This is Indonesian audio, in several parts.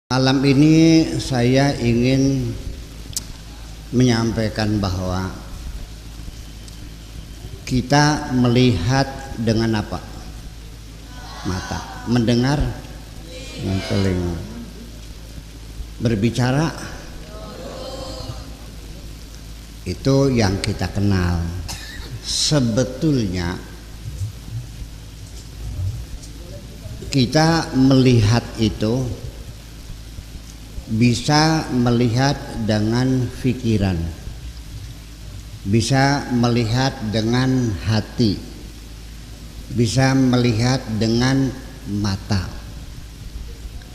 Malam ini saya ingin menyampaikan bahwa kita melihat dengan apa? Mata, mendengar dengan telinga, berbicara itu yang kita kenal. Sebetulnya kita melihat itu bisa melihat dengan pikiran, bisa melihat dengan hati, bisa melihat dengan mata,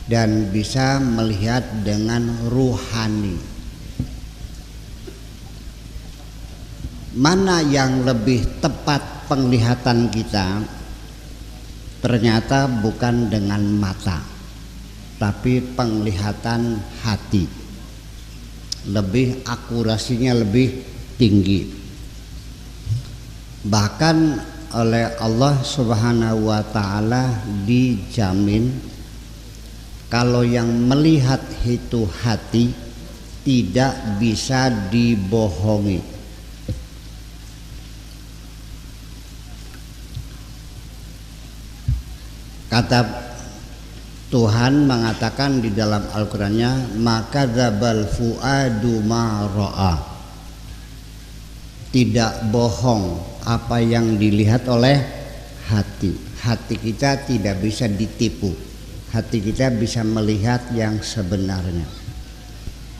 dan bisa melihat dengan ruhani. Mana yang lebih tepat penglihatan kita? Ternyata bukan dengan mata, tapi penglihatan hati. Lebih akurasinya lebih tinggi. Bahkan oleh Allah Subhanahu wa taala dijamin kalau yang melihat itu hati tidak bisa dibohongi. Kata Tuhan mengatakan di dalam Al-Qur'annya, maka dzabal fuadu ma ra'a. Tidak bohong apa yang dilihat oleh hati. Hati kita tidak bisa ditipu. Hati kita bisa melihat yang sebenarnya.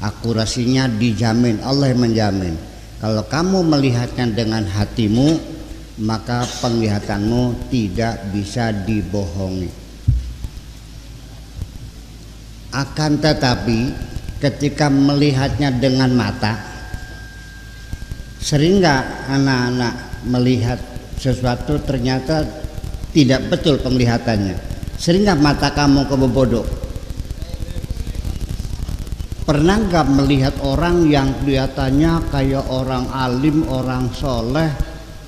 Akurasinya dijamin, Allah yang menjamin. Kalau kamu melihatnya dengan hatimu, maka penglihatanmu tidak bisa dibohongi. Akan tetapi ketika melihatnya dengan mata, sering nggak anak-anak melihat sesuatu ternyata tidak betul penglihatannya? Sering nggak mata kamu kebobodok? Pernah nggak melihat orang yang kelihatannya kayak orang alim, orang soleh,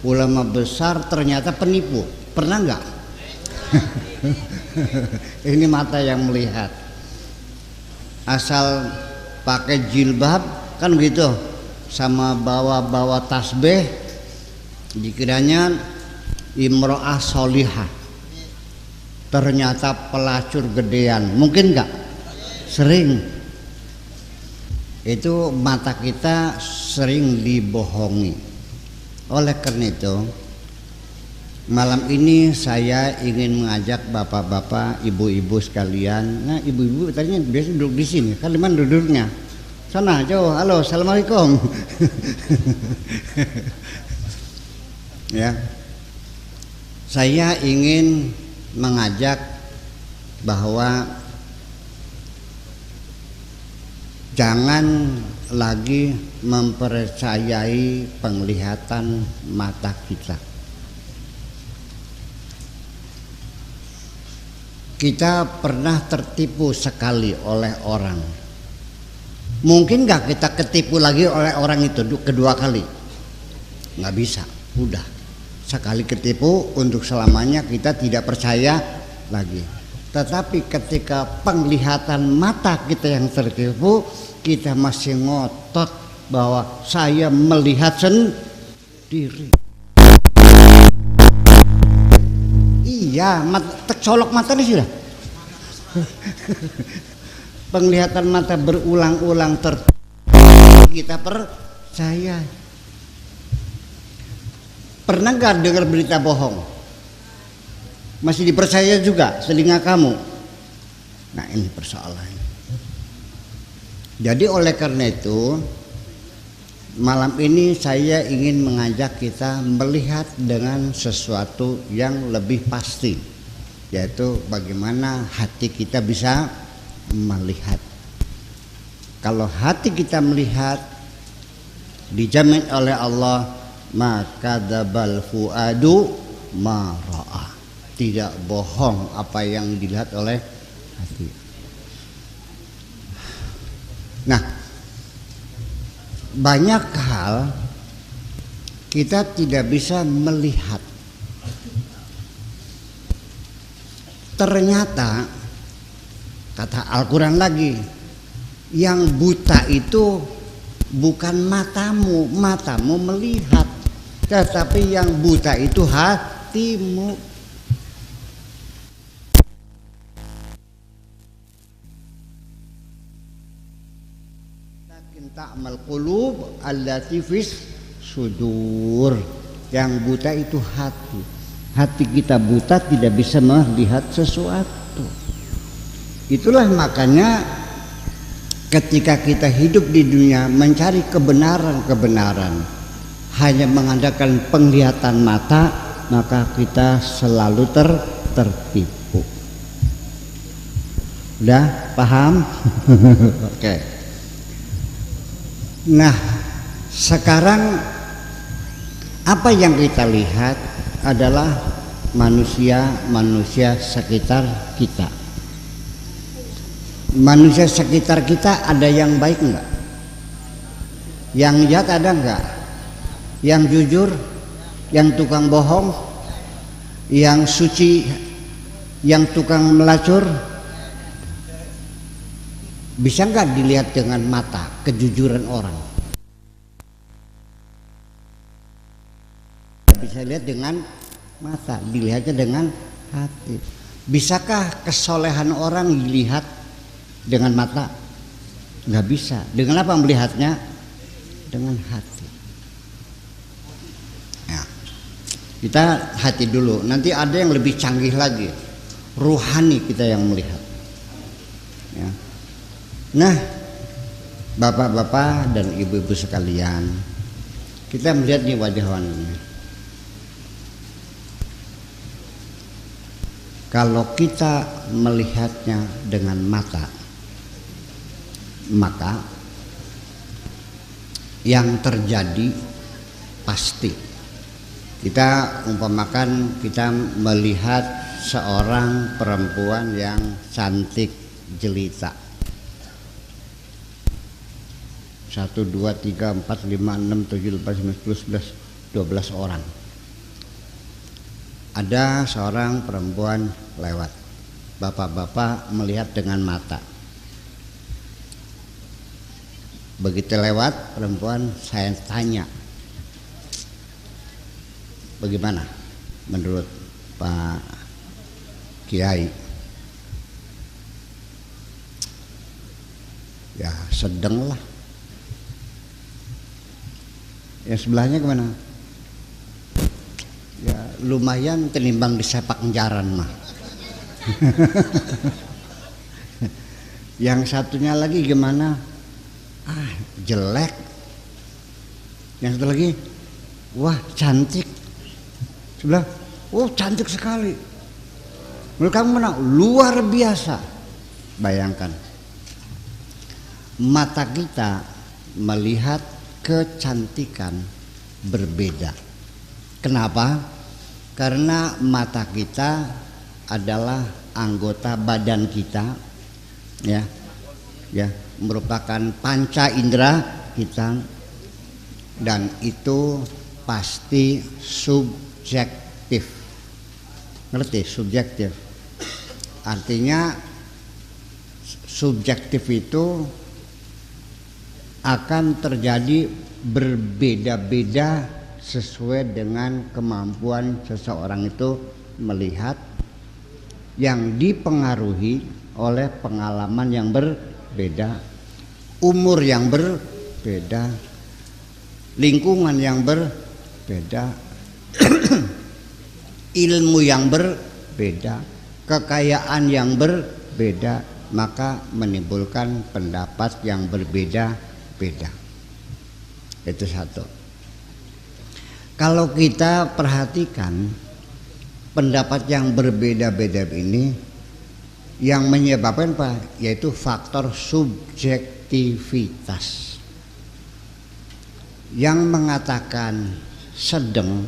ulama besar, ternyata penipu? Pernah nggak? Ini mata yang melihat. Asal pakai jilbab kan gitu, sama bawa tasbih, dikiranya imro'ah solihah, ternyata pelacur gedean. Mungkin nggak? Sering. Itu mata kita sering dibohongi. Oleh karena itu, malam ini saya ingin mengajak bapak-bapak, ibu-ibu sekalian. Nah, ibu-ibu tadinya biasa duduk di sini, kan dimana duduknya? Sana jauh. Halo, assalamualaikum. Ya, saya ingin mengajak bahwa jangan lagi mempercayai penglihatan mata kita. Kita pernah tertipu sekali oleh orang. Mungkin gak kita ketipu lagi oleh orang itu kedua kali? Gak bisa, udah. Sekali ketipu untuk selamanya kita tidak percaya lagi. Tetapi ketika penglihatan mata kita yang tertipu, kita masih ngotot bahwa saya melihat sendiri. Iya, tercolok mata nih sudah. Penglihatan mata berulang-ulang kita percaya. Pernah nggak dengar berita bohong? Masih dipercaya juga telinga kamu? Nah, ini persoalannya. Jadi oleh karena itu, malam ini saya ingin mengajak kita melihat dengan sesuatu yang lebih pasti, yaitu bagaimana hati kita bisa melihat. Kalau hati kita melihat, dijamin oleh Allah, maka dzabal fuadu ma ra'a. Tidak bohong apa yang dilihat oleh hati. Nah, banyak hal kita tidak bisa melihat. Ternyata Kata Al-Quran lagi, yang buta itu bukan matamu, matamu melihat, tetapi yang buta itu hatimu. Lakin ta'mal qulub allati fis sudur. Yang buta itu hati. Hati kita buta, tidak bisa melihat sesuatu. Itulah makanya ketika kita hidup di dunia mencari kebenaran-kebenaran hanya mengandalkan penglihatan mata, maka kita selalu tertipu. Udah paham? Oke. Nah, sekarang apa yang kita lihat adalah manusia sekitar kita. Manusia sekitar kita ada yang baik enggak? Yang jahat ada enggak? Yang jujur? Yang tukang bohong? Yang suci? Yang tukang melacur? Bisa enggak dilihat dengan mata kejujuran orang? Bisa lihat dengan mata, dilihatnya dengan hati. Bisakah kesolehan orang dilihat dengan mata? Nggak bisa. Dengan apa melihatnya? Dengan hati. Ya. Kita hati dulu. Nanti ada yang lebih canggih lagi. Ruhani kita yang melihat. Ya. Nah, bapak-bapak dan ibu-ibu sekalian, kita melihat nih wajah ini. Kalau kita melihatnya dengan mata, maka yang terjadi pasti kita umpamakan kita melihat seorang perempuan yang cantik jelita, 1, 2, 3, 4, 5, 6, 7, 8, 9, 10, 11, 12 orang. Ada seorang perempuan lewat, bapak-bapak melihat dengan mata. Begitu lewat perempuan, saya tanya, bagaimana menurut Pak Kiai? Ya sedang lah. Yang sebelahnya kemana? Ya lumayan tenimbang di sepak jaran mah. Yang satunya lagi gimana? Jelek. Yang satu lagi, wah cantik. Sebelah, oh cantik sekali. Menurut kamu mana? Luar biasa. Bayangkan, mata kita melihat kecantikan berbeda. Kenapa? Karena mata kita adalah anggota badan kita, ya, merupakan panca indera kita, dan itu pasti subjektif. Ngerti? Subjektif artinya subjektif itu akan terjadi berbeda-beda sesuai dengan kemampuan seseorang itu melihat, yang dipengaruhi oleh pengalaman yang berbeda, umur yang berbeda, lingkungan yang berbeda, ilmu yang berbeda, kekayaan yang berbeda, maka menimbulkan pendapat yang berbeda-beda. Itu satu. Kalau kita perhatikan pendapat yang berbeda-beda ini, yang menyebabkan apa? Yaitu faktor subjektivitas. Yang mengatakan sedang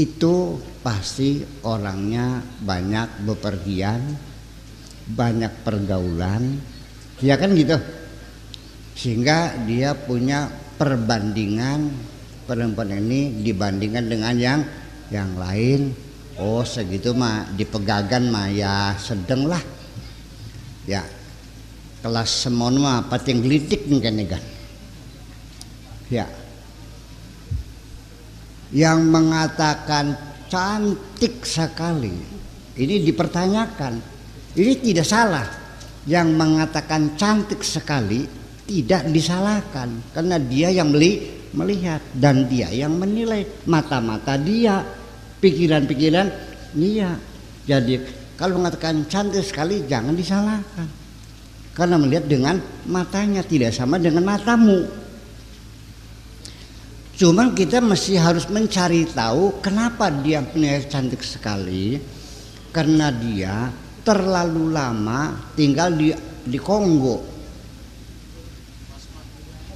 itu pasti orangnya banyak bepergian, banyak pergaulan, ya kan gitu. Sehingga dia punya perbandingan perempuan ini dibandingkan dengan yang lain. Oh segitu mah di Pegagan mah ya sedeng lah. Ya kelas semon mah pating gelitik nih kan. Ya. Yang mengatakan cantik sekali ini dipertanyakan. Ini tidak salah. Yang mengatakan cantik sekali tidak disalahkan karena dia yang melihat dan dia yang menilai, mata-mata dia, pikiran-pikiran dia. Jadi kalau mengatakan cantik sekali jangan disalahkan karena melihat dengan matanya tidak sama dengan matamu. Cuma kita masih harus mencari tahu kenapa dia punya cantik sekali, karena dia terlalu lama tinggal di Kongo.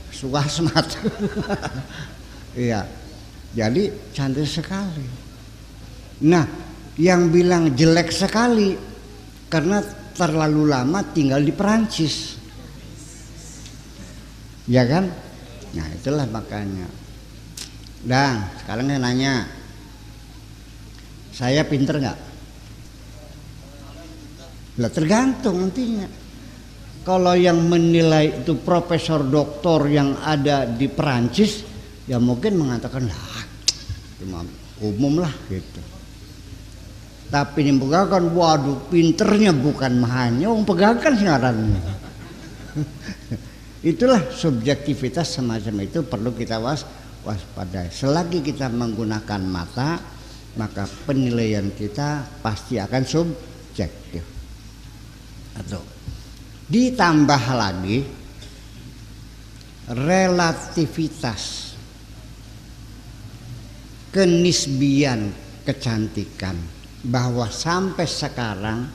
Suasmat. Iya. Jadi cantik sekali. Nah, yang bilang jelek sekali karena terlalu lama tinggal di Perancis. Ya kan? Nah, itulah makanya. Dan sekarang saya nanya, saya pinter nggak? Lah tergantung nantinya. Kalau yang menilai itu profesor doktor yang ada di Perancis, ya mungkin mengatakan lah cuma umum lah gitu. Tapi ini Pegagan, waduh pinternya bukan mahanya, wong Pegagan sekarang. Itulah subjektivitas semacam itu perlu kita waspadai. Selagi kita menggunakan mata, maka penilaian kita pasti akan subjektif. Atau ditambah lagi relativitas, kenisbian kecantikan, bahwa sampai sekarang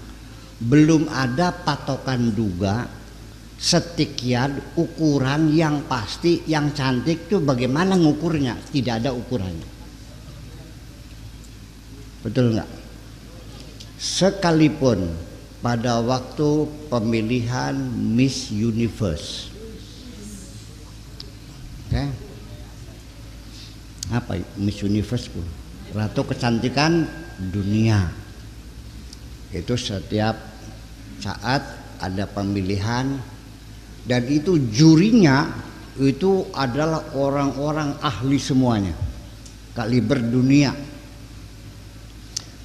belum ada patokan duga sekian ukuran yang pasti yang cantik itu bagaimana ngukurnya, tidak ada ukurannya. Betul nggak? Sekalipun pada waktu pemilihan Miss Universe, apa Miss Universe itu? Ratu kecantikan dunia. Itu setiap saat ada pemilihan. Dan itu jurinya itu adalah orang-orang ahli semuanya, kaliber dunia.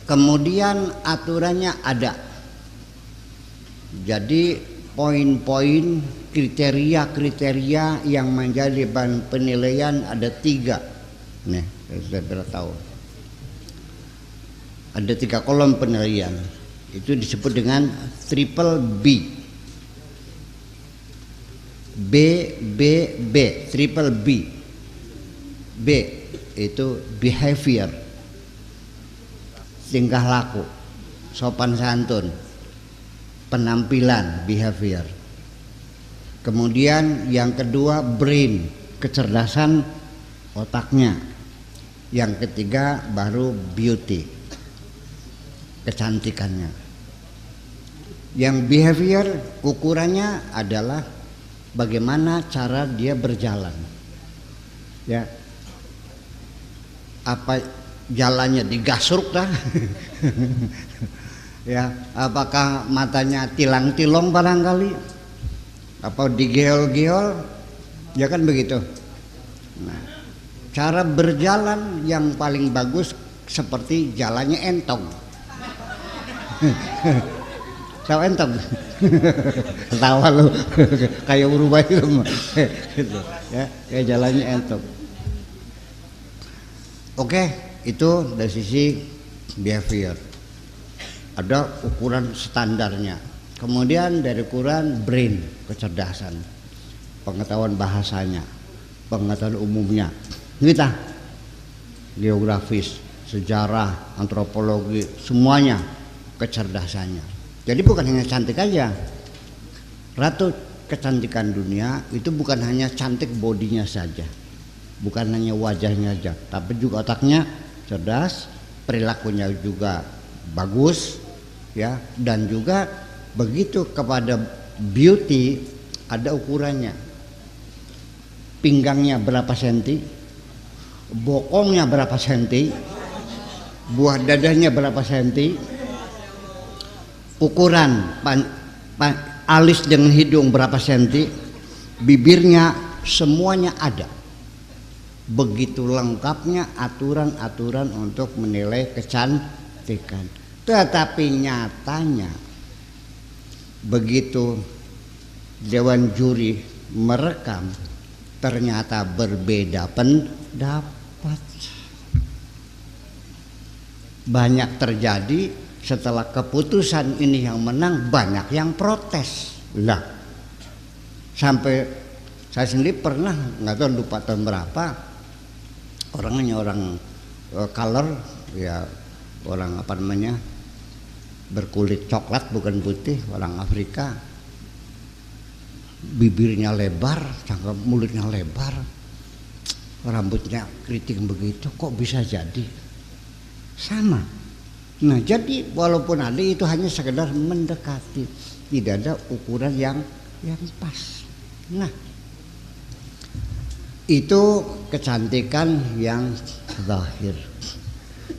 Kemudian aturannya ada. Jadi poin-poin kriteria-kriteria yang menjadi bahan penilaian ada 3. Nih, saya tahu. Ada 3 kolom penilaian. Itu disebut dengan triple B. Triple B. B itu behavior, tingkah laku, sopan santun, penampilan, behavior. Kemudian yang kedua brain, kecerdasan otaknya. Yang ketiga baru beauty, kecantikannya. Yang behavior ukurannya adalah bagaimana cara dia berjalan, ya, apa jalannya digasruk dah, ya, apakah matanya tilang-tilong barangkali, apa digeol-geol, ya kan begitu. Nah, cara berjalan yang paling bagus seperti jalannya entong. Tahu entong? Ketawa lu kayak berubah itu gitu, ya, kayak jalannya entong. Oke, itu dari sisi behavior. Ada ukuran standarnya. Kemudian dari ukuran brain, kecerdasan, pengetahuan bahasanya, pengetahuan umumnya, kita geografis, sejarah, antropologi, semuanya kecerdasannya. Jadi bukan hanya cantik aja. Ratu kecantikan dunia itu bukan hanya cantik bodinya saja, bukan hanya wajahnya saja, tapi juga otaknya cerdas, perilakunya juga bagus, ya, dan juga begitu kepada beauty ada ukurannya. Pinggangnya berapa senti, bokongnya berapa senti, buah dadanya berapa senti, ukuran alis dengan hidung berapa senti, bibirnya, semuanya ada. Begitu lengkapnya aturan-aturan untuk menilai kecantikan. Tetapi nyatanya begitu dewan juri merekam, ternyata berbeda pendapat. Banyak terjadi setelah keputusan ini yang menang, banyak yang protes. Lah, sampai saya sendiri pernah, nggak tahu lupa tahun berapa, orangnya orang color, ya orang apa namanya, berkulit coklat bukan putih, orang Afrika, bibirnya lebar, cangkep mulutnya lebar, rambutnya keriting begitu, kok bisa jadi sama. Nah, jadi walaupun ada itu hanya sekedar mendekati, tidak ada ukuran yang pas. Nah, itu kecantikan yang zahir.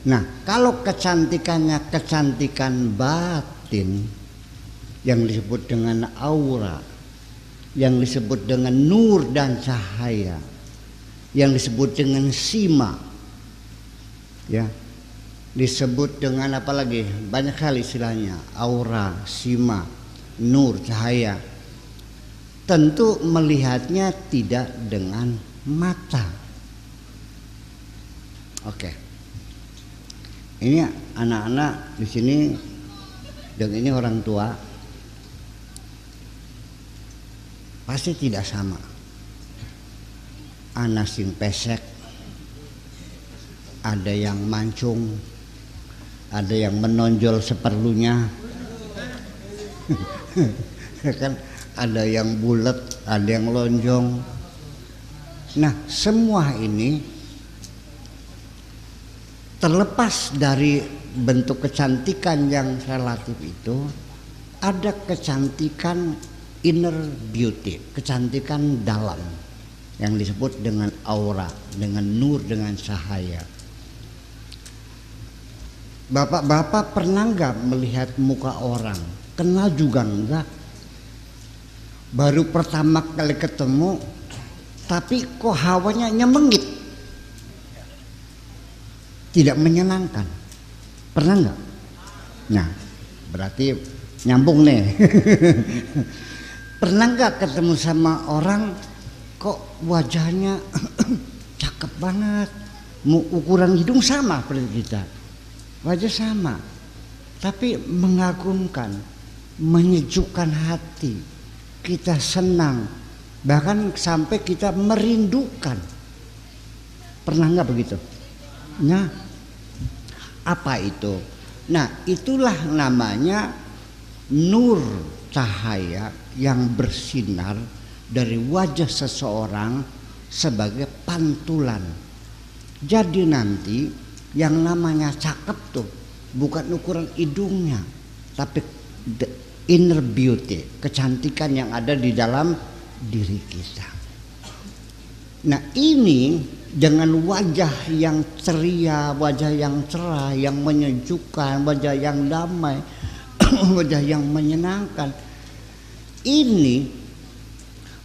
Nah, kalau kecantikannya kecantikan batin yang disebut dengan aura, yang disebut dengan nur dan cahaya, yang disebut dengan sima, ya, disebut dengan apa lagi? Banyak kali istilahnya, aura, sima, nur, cahaya. Tentu melihatnya tidak dengan mata. Oke. Ini anak-anak di sini dan ini orang tua pasti tidak sama. Anak sing pesek, ada yang mancung, ada yang menonjol seperlunya, kan ada yang bulat, ada yang lonjong. Nah, semua ini terlepas dari bentuk kecantikan yang relatif itu, ada kecantikan inner beauty, kecantikan dalam yang disebut dengan aura, dengan nur, dengan cahaya. Bapak-bapak pernah nggak melihat muka orang? Kenal juga enggak? Baru pertama kali ketemu, tapi kok hawanya nyemengit, tidak menyenangkan. Pernah nggak? Nah, berarti nyambung nih. Pernah nggak ketemu sama orang kok wajahnya cakep banget, ukuran hidung sama seperti kita, wajah sama, tapi mengagumkan, menyejukkan hati, kita senang, bahkan sampai kita merindukan. Pernah nggak begitu? Nah, apa itu? Nah, itulah namanya nur, cahaya yang bersinar dari wajah seseorang sebagai pantulan. Jadi nanti yang namanya cakep tuh bukan ukuran hidungnya, tapi the inner beauty, kecantikan yang ada di dalam diri kita. Nah, ini dengan wajah yang ceria, wajah yang cerah, yang menyejukkan, wajah yang damai, wajah yang menyenangkan, ini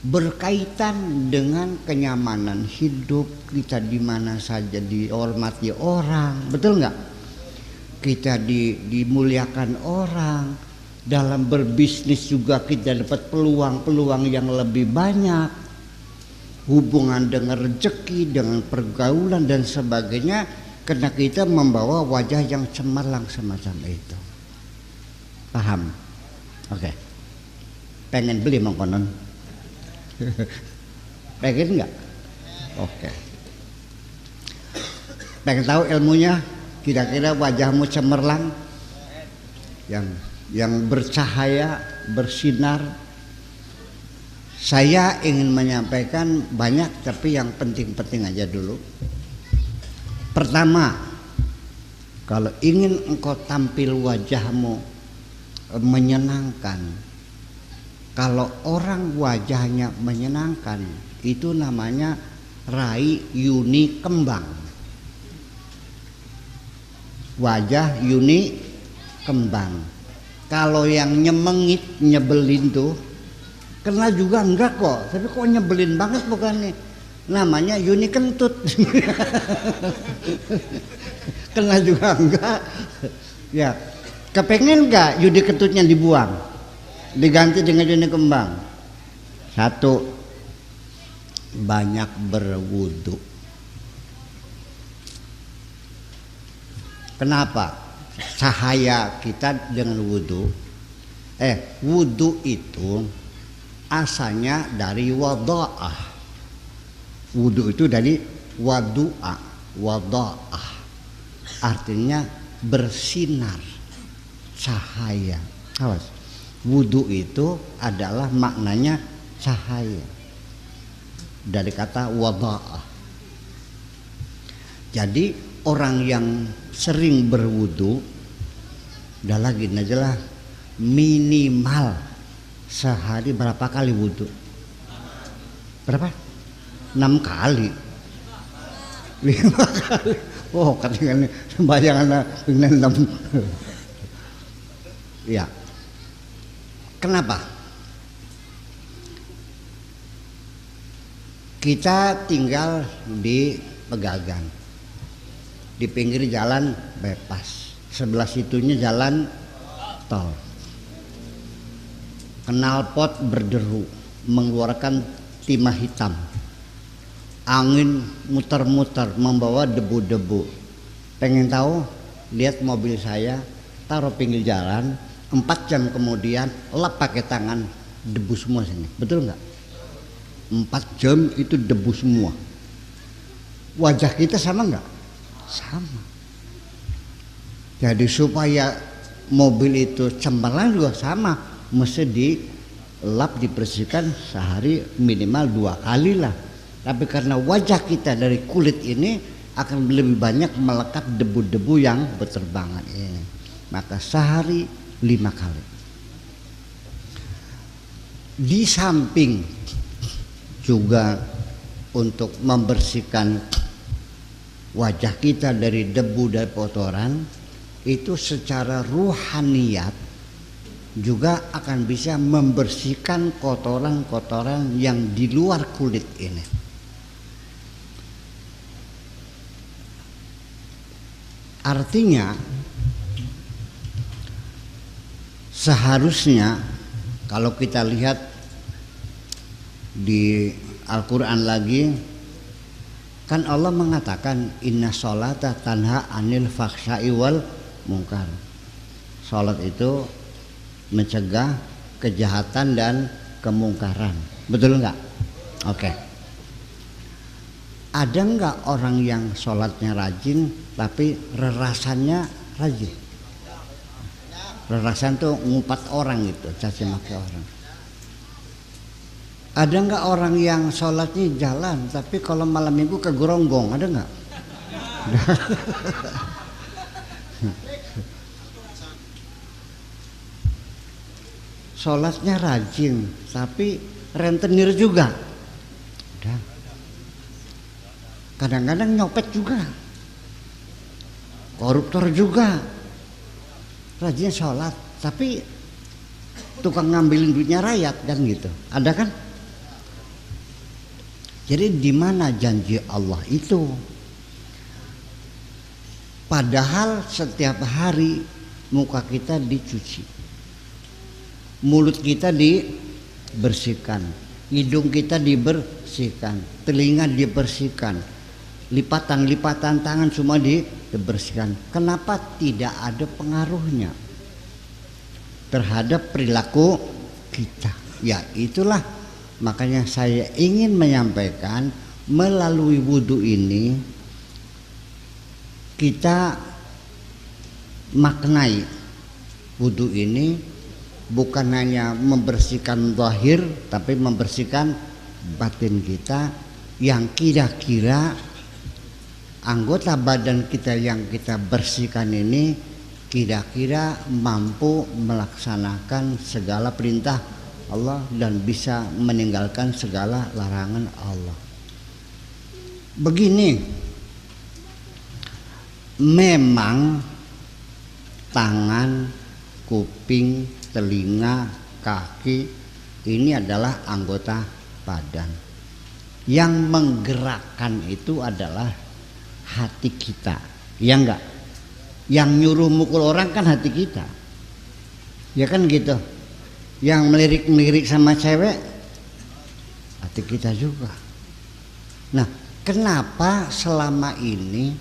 berkaitan dengan kenyamanan hidup kita, di mana saja dihormati orang, betul nggak? Kita dimuliakan orang, dalam berbisnis juga kita dapat peluang-peluang yang lebih banyak, hubungan dengan rezeki, dengan pergaulan dan sebagainya, karena kita membawa wajah yang cemerlang semacam itu. Paham? Oke. Pengen beli mengkonon? Pengen nggak? Oke. Pengen tahu ilmunya? Kira-kira wajahmu cemerlang, yang bercahaya, bersinar. Saya ingin menyampaikan banyak, tapi yang penting-penting aja dulu. Pertama, kalau ingin engkau tampil wajahmu menyenangkan, kalau orang wajahnya menyenangkan, itu namanya rai yuni kembang. wajah Yuni kembang. Kalau yang nyemengit nyebelin tuh kena juga enggak kok, tapi kok nyebelin banget bukannya, namanya Yuni kentut. Kena juga enggak ya. Kepengen enggak Yuni kentutnya dibuang diganti dengan Yuni kembang? Satu, banyak berwudu. Kenapa? Cahaya kita dengan wudu. Wudu itu asalnya dari wada'ah. Wudu itu dari wadu'a, wada'ah. Artinya bersinar, cahaya. Awas. Wudu itu adalah maknanya cahaya. Dari kata wada'ah. Jadi orang yang sering berwudu, udah lagi aja lah, minimal sehari berapa kali wudu? Berapa? 6 kali. 5 kali. Oh, katanya bayangan dengan 6. Ya. Kenapa? Kita tinggal di Pegagan, di pinggir jalan bypass, sebelah situnya jalan tol. Knalpot berderu mengeluarkan timah hitam, angin muter-muter membawa debu-debu. Pengen tahu? Lihat mobil saya, taruh pinggir jalan, 4 jam kemudian lap pakai tangan, debu semua sini. Betul nggak? 4 jam itu debu semua. Wajah kita sama nggak? Sama. Jadi supaya mobil itu cemerlang juga sama, mesti dilap, dibersihkan sehari minimal 2 kali lah. Tapi karena wajah kita dari kulit ini akan lebih banyak melekat debu-debu yang berterbangan ini, maka sehari 5 kali. Di samping juga untuk membersihkan wajah kita dari debu dan kotoran, itu secara ruhaniyat juga akan bisa membersihkan kotoran-kotoran yang di luar kulit ini. Artinya seharusnya kalau kita lihat di Al-Quran lagi, kan Allah mengatakan inna sholata tanha anil fakhsya'i wal munkar. Sholat itu mencegah kejahatan dan kemungkaran. Betul nggak? Oke. Ada nggak orang yang sholatnya rajin tapi rerasannya rajin? Rerasan tuh ngumpat orang gitu, caci maki orang. Ada nggak orang yang sholatnya jalan tapi kalau malam minggu ke geronggong? Ada nggak? Sholatnya rajin tapi rentenir juga. Udah. Kadang-kadang nyopet juga, koruptor juga, rajin sholat tapi tukang ngambilin duitnya rakyat kan gitu. Ada kan? Jadi di mana janji Allah itu? Padahal setiap hari muka kita dicuci, mulut kita dibersihkan, hidung kita dibersihkan, telinga dibersihkan, lipatan-lipatan tangan semua dibersihkan. Kenapa tidak ada pengaruhnya terhadap perilaku kita? Ya itulah makanya saya ingin menyampaikan melalui wudhu ini kita maknai wudhu ini bukan hanya membersihkan zahir tapi membersihkan batin kita, yang kira-kira anggota badan kita yang kita bersihkan ini kira-kira mampu melaksanakan segala perintah Allah dan bisa meninggalkan segala larangan Allah. Begini, memang tangan, kuping, telinga, kaki, ini adalah anggota badan. Yang menggerakkan itu adalah hati kita, ya enggak? Yang nyuruh mukul orang kan hati kita, ya kan gitu. Yang melirik-melirik sama cewek hati kita juga. Nah, kenapa selama ini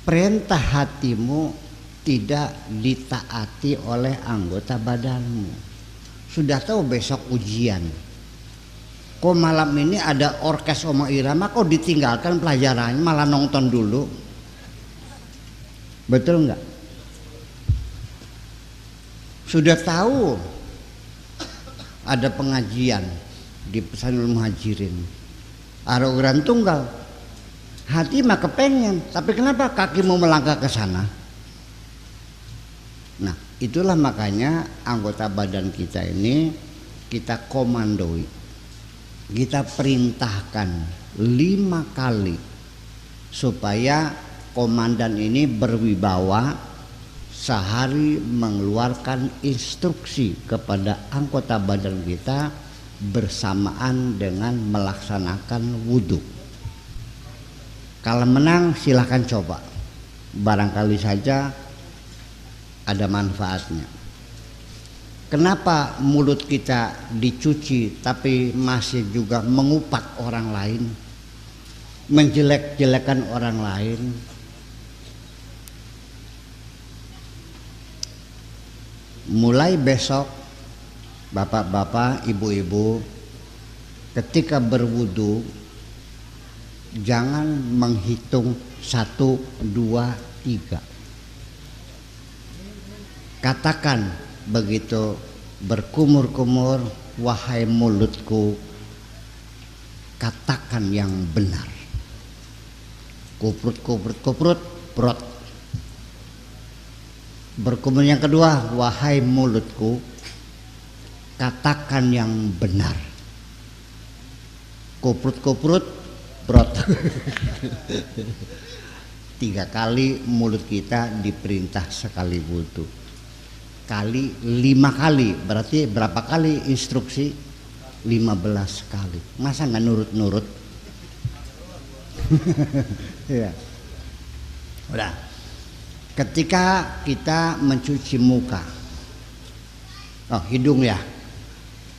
perintah hatimu tidak ditaati oleh anggota badanmu? Sudah tahu besok ujian, kok malam ini ada orkes Oma Irama, kok ditinggalkan pelajarannya malah nonton dulu? Betul enggak? Sudah tahu ada pengajian di Pesanul Muhajirin, ada uran tunggal, hati mah kepengen, tapi kenapa kaki mau melangkah ke sana? Nah, itulah makanya anggota badan kita ini kita komandoi, kita perintahkan 5 kali supaya komandan ini berwibawa, sehari mengeluarkan instruksi kepada anggota badan kita bersamaan dengan melaksanakan wudhu. Kalau menang silahkan coba, barangkali saja ada manfaatnya. Kenapa mulut kita dicuci tapi masih juga mengupat orang lain, menjelek-jelekan orang lain? Mulai besok, bapak-bapak, ibu-ibu, ketika berwudu jangan menghitung 1, 2, 3. Katakan begitu berkumur-kumur, wahai mulutku, katakan yang benar. Kuprut, kuprut, kuprut, prot. Berkumur yang kedua, wahai mulutku, katakan yang benar. Kuprut, kuprut, prot. 3 kali mulut kita diperintah sekali wudu. Kali 5 kali, berarti berapa kali instruksi? 15 kali. Masa nggak nurut-nurut? Ya. Udah. Ketika kita mencuci muka, hidung ya,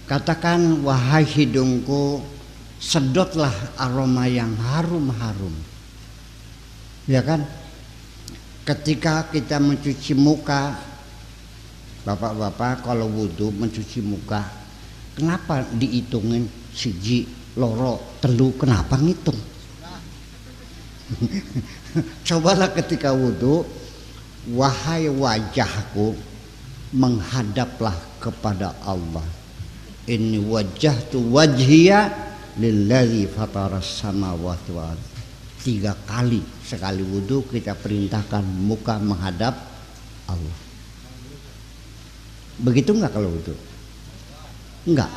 katakan wahai hidungku, sedotlah aroma yang harum-harum, ya kan? Ketika kita mencuci muka, bapak-bapak kalau wudhu mencuci muka, kenapa dihitungin 1, 2, 3, kenapa ngitung? Cobalah ketika wudhu, wahai wajahku, menghadaplah kepada Allah. Inni wajjahtu wajhiya lillazi fataras samawati wal ardh. 3 kali sekali wudhu kita perintahkan muka menghadap Allah. Begitu enggak kalau wudhu? Enggak.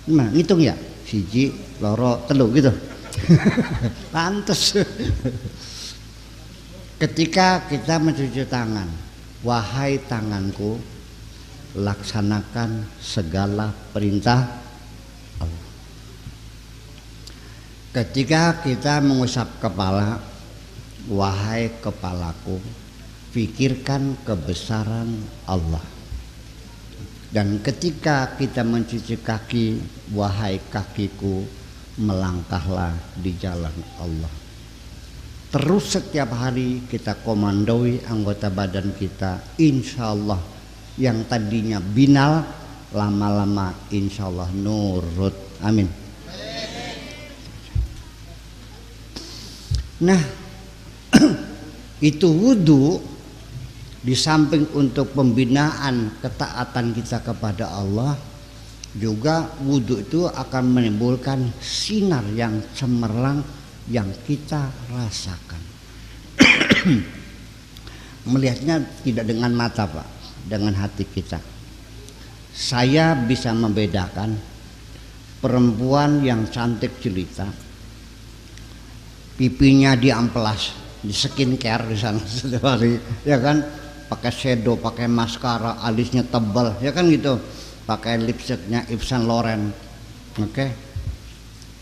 Nah, ngitung ya? 1, 2, 3 gitu. Pantes. Ketika kita mencuci tangan, wahai tanganku, laksanakan segala perintah Allah. Ketika kita mengusap kepala, wahai kepalaku, pikirkan kebesaran Allah. Dan ketika kita mencuci kaki, wahai kakiku, melangkahlah di jalan Allah. Terus setiap hari kita komandoi anggota badan kita, insya Allah yang tadinya binal lama-lama insya Allah nurut. Amin. Nah, itu wudhu di samping untuk pembinaan ketaatan kita kepada Allah, juga wudhu itu akan menimbulkan sinar yang cemerlang yang kita rasakan. Melihatnya tidak dengan mata, Pak, dengan hati kita. Saya bisa membedakan perempuan yang cantik jelita, pipinya diamplas di skincare di sana setiap hari, ya kan, pakai shadow, pakai maskara, alisnya tebal, ya kan gitu, pakai lipstiknya Yves Saint Laurent, oke.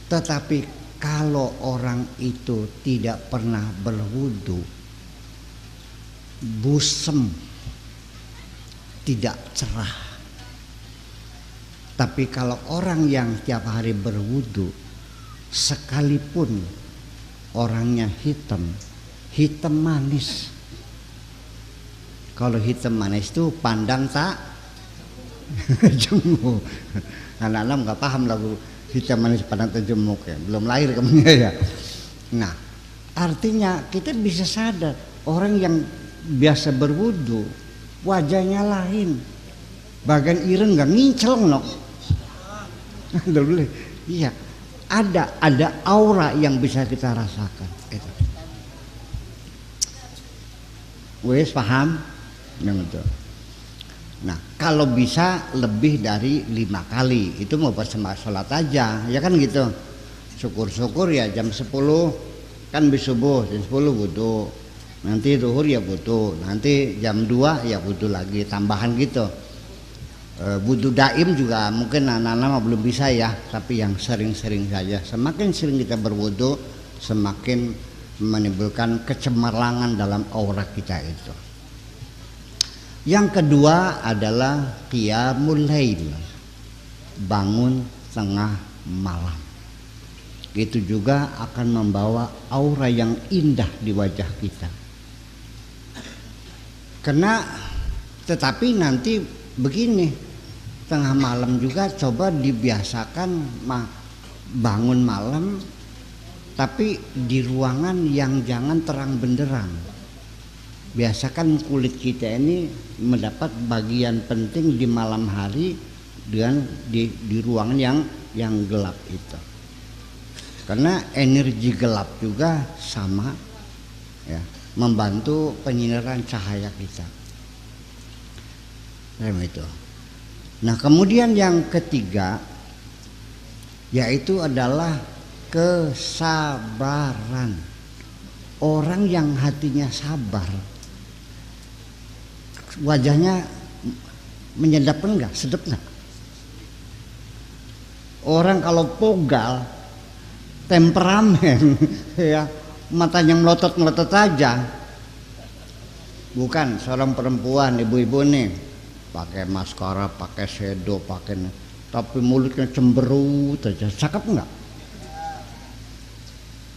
Tetapi kalau orang itu tidak pernah berwudu, busem, tidak cerah. Tapi kalau orang yang tiap hari berwudu, sekalipun orangnya hitam, hitam manis. Kalau hitam manis itu pandang tak jemu. Anak-anak nggak paham lagu hitam manis pandang tak jemu, ya. Belum lahir kamu ya. Nah, artinya kita bisa sadar orang yang biasa berwudu wajahnya lain, bagian ireng nggak ngincel nok. Iya, ada aura yang bisa kita rasakan. Itu. Wes paham? Gitu. Nah, kalau bisa lebih dari 5 kali itu mau bersama sholat aja, ya kan gitu. Syukur-syukur ya jam 10 kan bis subuh, jam 10 wudu. Nanti zuhur ya wudu, nanti jam 2 ya wudu lagi, tambahan gitu. Wudu daim juga mungkin anak-anak belum bisa ya, tapi yang sering-sering saja. Semakin sering kita berwudu, semakin menimbulkan kecemerlangan dalam aura kita itu. Yang kedua adalah qiyamul lail, bangun tengah malam. Itu juga akan membawa aura yang indah di wajah kita. Tetapi nanti begini, tengah malam juga coba dibiasakan bangun malam, tapi di ruangan yang jangan terang benderang. Biasakan kulit kita ini mendapat bagian penting di malam hari dengan di ruangan yang gelap itu. Karena energi gelap juga sama ya, membantu penyinaran cahaya kita. Itu. Nah, kemudian yang ketiga yaitu adalah kesabaran. Orang yang hatinya sabar, wajahnya menyedap enggak, sedap enggak? Orang kalau pogal, temperamen, ya matanya melotot-melotot aja. Bukan seorang perempuan, ibu-ibu nih, pakai maskara, pakai shadow, tapi mulutnya cemberut aja, cakep enggak?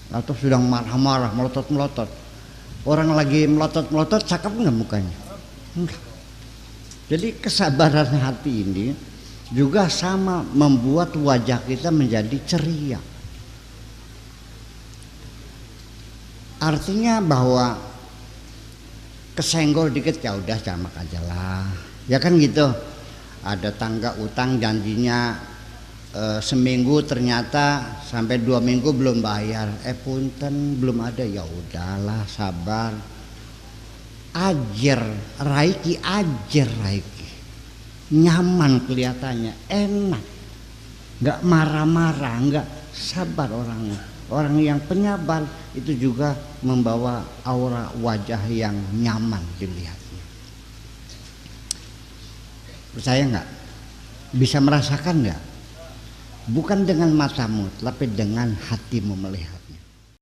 Atau sedang marah-marah, melotot-melotot. Orang lagi melotot-melotot, cakep enggak mukanya? Enggak. Jadi kesabaran hati ini juga sama membuat wajah kita menjadi ceria. Artinya bahwa kesenggol dikit ya udah jamak aja lah, ya kan gitu. Ada tangga utang janjinya seminggu, ternyata sampai 2 minggu belum bayar, punten belum ada, ya udahlah sabar. Ajar Raiki, nyaman kelihatannya, enak, nggak marah-marah, nggak, sabar orangnya. Orang yang penyabar itu juga membawa aura wajah yang nyaman dilihatnya. Percaya nggak? Bisa merasakan nggak? Bukan dengan matamu, tapi dengan hatimu melihat.